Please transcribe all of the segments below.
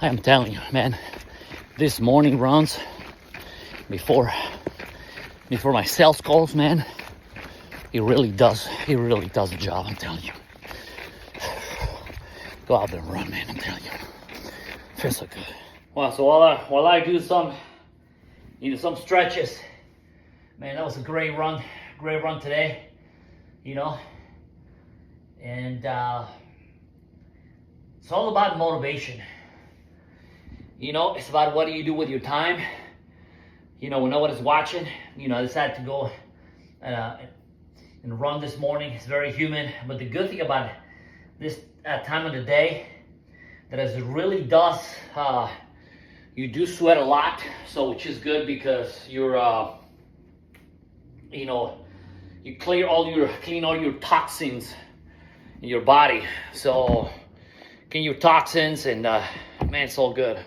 I am telling you, man, this morning runs before my sales calls, man, it really does the job, I'm telling you. Go out there and run, man, I'm telling you. Feels so good. Well, so while I do some stretches, man, that was a great run today, and it's all about motivation. It's about what do you do with your time. When nobody's watching, I decided to go and run this morning. It's very humid, but the good thing about this time of the day, that as it really does, you do sweat a lot, so which is good because you're, you clean all your toxins in your body. So clean your toxins, and man, it's all good.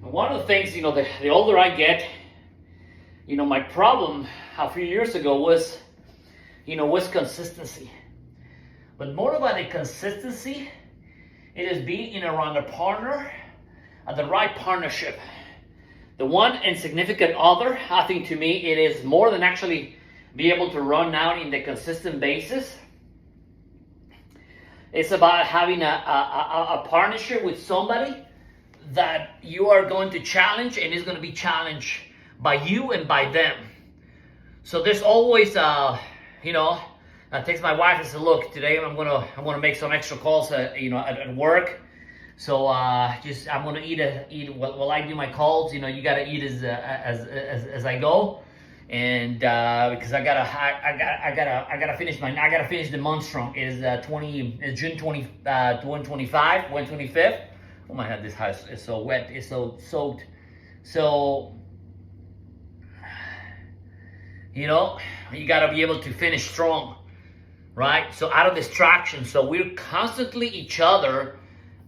One of the things, the older I get, my problem a few years ago was consistency. But more about the consistency, it is being around a partner, the right partnership. The one insignificant other, I think to me, it is more than actually be able to run out in the consistent basis. It's about having a partnership with somebody that you are going to challenge and is going to be challenged by you and by them. So there's always, I text my wife and say, look, today I'm gonna make some extra calls, at work. So I'm gonna eat while I do my calls. You gotta eat as I go, and because I gotta finish the month strong. It is June 125, 125. Oh my God, this house is so wet. It's so soaked. So, you gotta be able to finish strong, right? So out of distraction. So we're constantly each other,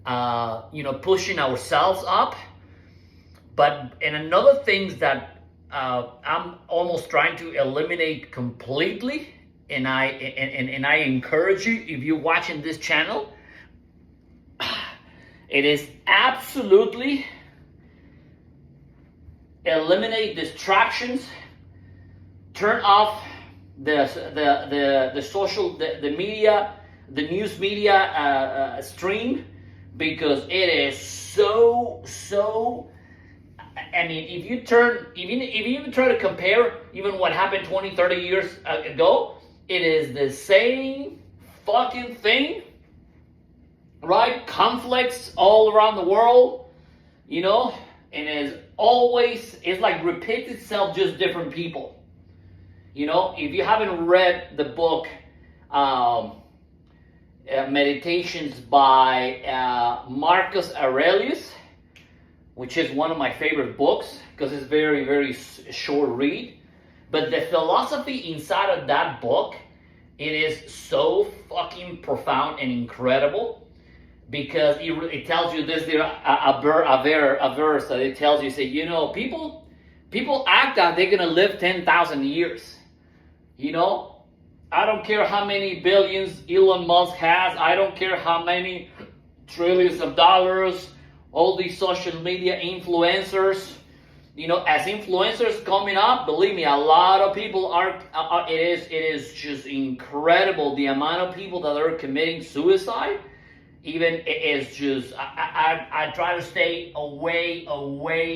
pushing ourselves up. And another thing that I'm almost trying to eliminate completely, and I encourage you, if you're watching this channel, it is absolutely eliminate distractions. Turn off the media, the news media stream, because it is so. I mean, if you even try to compare even what happened 20, 30 years ago, it is the same fucking thing. Right? Conflicts all around the world, and it's like repeats itself, just different people. If you haven't read the book Meditations by Marcus Aurelius, which is one of my favorite books because it's very, very short read, but the philosophy inside of that book, it is so fucking profound and incredible. Because it tells you this, a verse that it tells you, people act that they're going to live 10,000 years. I don't care how many billions Elon Musk has. I don't care how many trillions of dollars all these social media influencers. As influencers coming up, believe me, a lot of people it is just incredible the amount of people that are committing suicide. Even it is just, I try to stay away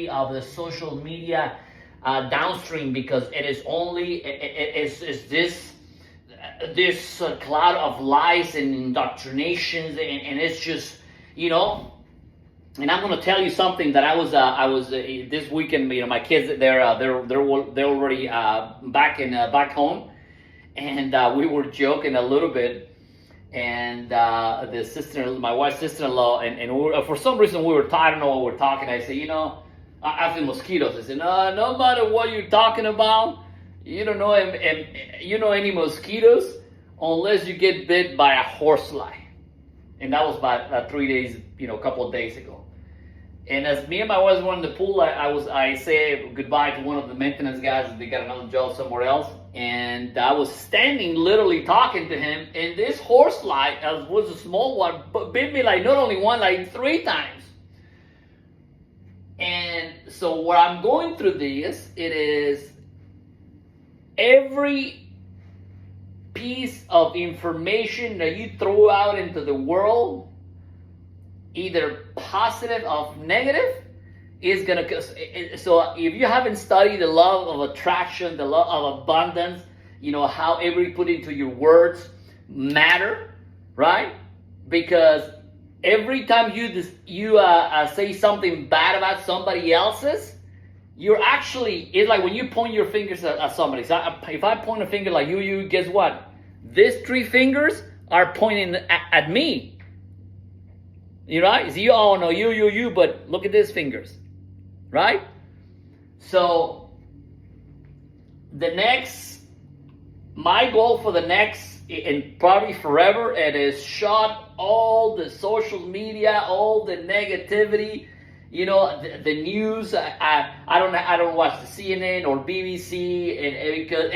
of the social media downstream, because it is only, it's this cloud of lies and indoctrinations, and it's just, and I'm going to tell you something that I was this weekend, my kids, they're already back home, and we were joking a little bit. And my wife's sister-in-law, and for some reason we were I don't know what we're talking. I say, I think mosquitoes. I said, no matter what you're talking about, you don't know any mosquitoes unless you get bit by a horsefly. And that was about 3 days, a couple of days ago. And as me and my wife were in the pool, I say goodbye to one of the maintenance guys. They got another job somewhere else. and I was standing literally talking to him, and this horsefly was a small one, but bit me like not only one, like 3 times. And so what I'm going through this, it is every piece of information that you throw out into the world, either positive or negative, is gonna. So if you haven't studied the law of attraction, the law of abundance, how every put into your words matter, right? Because every time you say something bad about somebody else's, you're actually, it's like when you point your fingers at somebody. So if I point a finger like you, guess what? These 3 fingers are pointing at me. You right? So you all know you, but look at these fingers, right? So my goal for the next, and probably forever, it is shut all the social media, all the negativity, the news. I don't watch the CNN or BBC, and because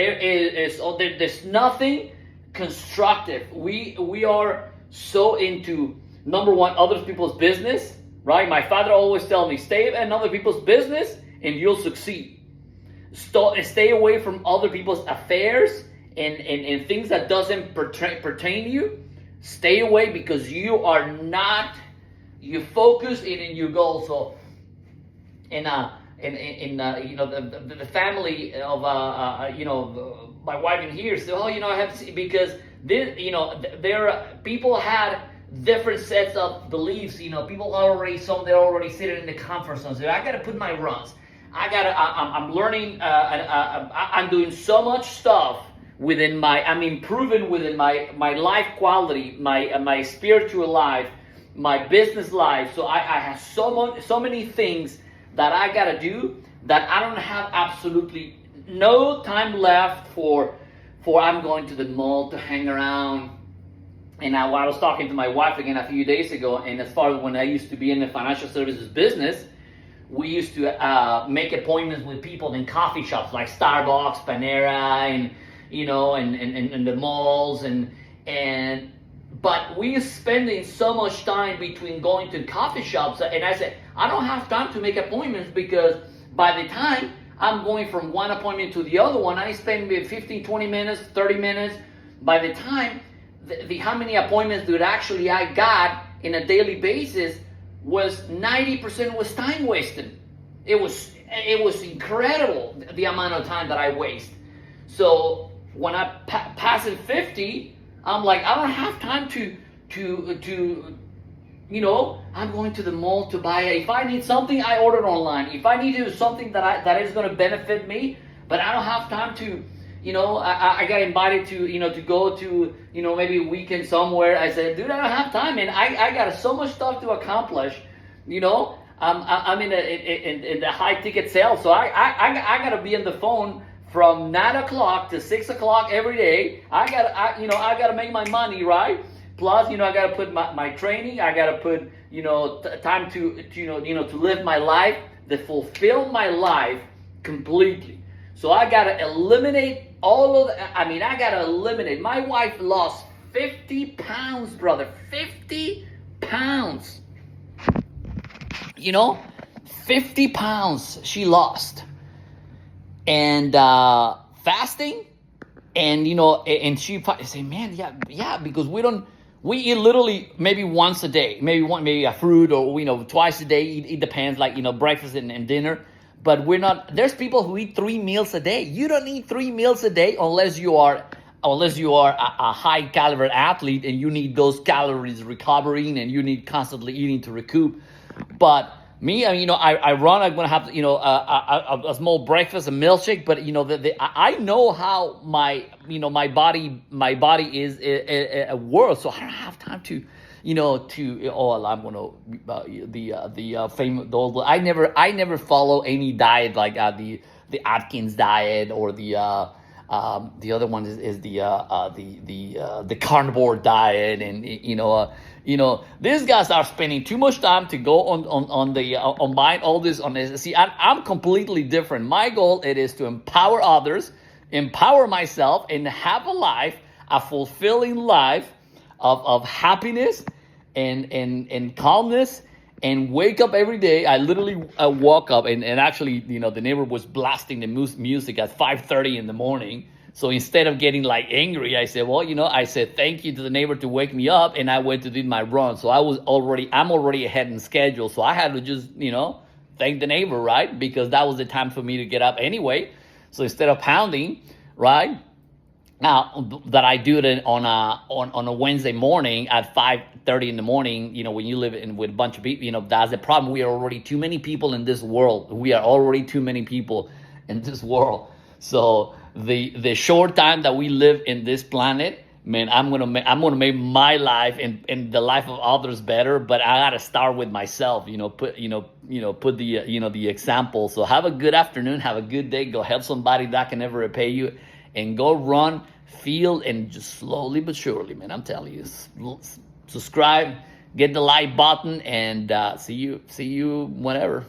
there's nothing constructive. We are so into, number one, other people's business, right? My father always tell me, stay in other people's business and you'll succeed. Stay away from other people's affairs and things that doesn't pertain to you. Stay away, because you focus in your goal. So the family of my wife in here said, I have to see, because this, people had different sets of beliefs. People they're already sitting in the comfort zone. So I got to put my runs. I'm learning. I'm doing so much stuff I'm improving within my life quality, my spiritual life, my business life. So I have so many things that I gotta do that I don't have absolutely no time left for I'm going to the mall to hang around. And I was talking to my wife again a few days ago, and as far as when I used to be in the financial services business, we used to make appointments with people in coffee shops like Starbucks, Panera, and and the malls, but we're spending so much time between going to coffee shops, and I said, I don't have time to make appointments, because by the time I'm going from one appointment to the other one, I spend 15, 20 minutes, 30 minutes. By the time, how many appointments that actually I got in a daily basis was 90% was time wasted. It was incredible, the amount of time that I waste. So when I pass 50, I'm like, I don't have time to I'm going to the mall to buy it. If I need something, I order it online. If I need to do something that is going to benefit me, but I don't have time to, I got invited to go to, maybe a weekend somewhere. I said, dude, I don't have time, and I got so much stuff to accomplish. I'm in the high ticket sales, so I got to be on the phone from 9 o'clock to 6 o'clock every day. I got to make my money, right? Plus, I got to put my training. I got to put, time to live my life, to fulfill my life completely. So I got to eliminate I got to eliminate. My wife lost 50 pounds, brother. 50 pounds. 50 pounds she lost. And fasting. And, and she say, man, yeah, because we eat literally maybe once a day, maybe a fruit, or, twice a day. It depends, like, breakfast and dinner. But there's people who eat 3 meals a day. You don't eat 3 meals a day unless you are a high caliber athlete and you need those calories recovering and you need constantly eating to recoup. But me, I run. I'm gonna have a small breakfast, a milkshake. But I know how my body is a world. So I don't have time to I'm gonna the famous. I never follow any diet like the Atkins diet, or the other one is the carnivore diet, and these guys are spending too much time to go on buying all this on this. See, I'm completely different. My goal, it is to empower others, empower myself, and have a life, a fulfilling life of happiness and calmness, and wake up every day. I literally woke up, and actually, the neighbor was blasting the music at 5:30 in the morning. So instead of getting like angry, I said, well, I said thank you to the neighbor to wake me up, and I went to do my run. So I'm already ahead in schedule. So I had to just, thank the neighbor, right? Because that was the time for me to get up anyway. So instead of pounding, right? Now that I do it on a Wednesday morning at 5:30 in the morning, when you live with a bunch of people, that's the problem. We are already too many people in this world. We are already too many people in this world. So the short time that we live in this planet, man, I'm gonna make my life and the life of others better. But I gotta start with myself. Put the example. So have a good afternoon. Have a good day. Go help somebody that can never repay you. And go run, feel, and just slowly but surely, man, I'm telling you, subscribe, get the like button, and see you whenever.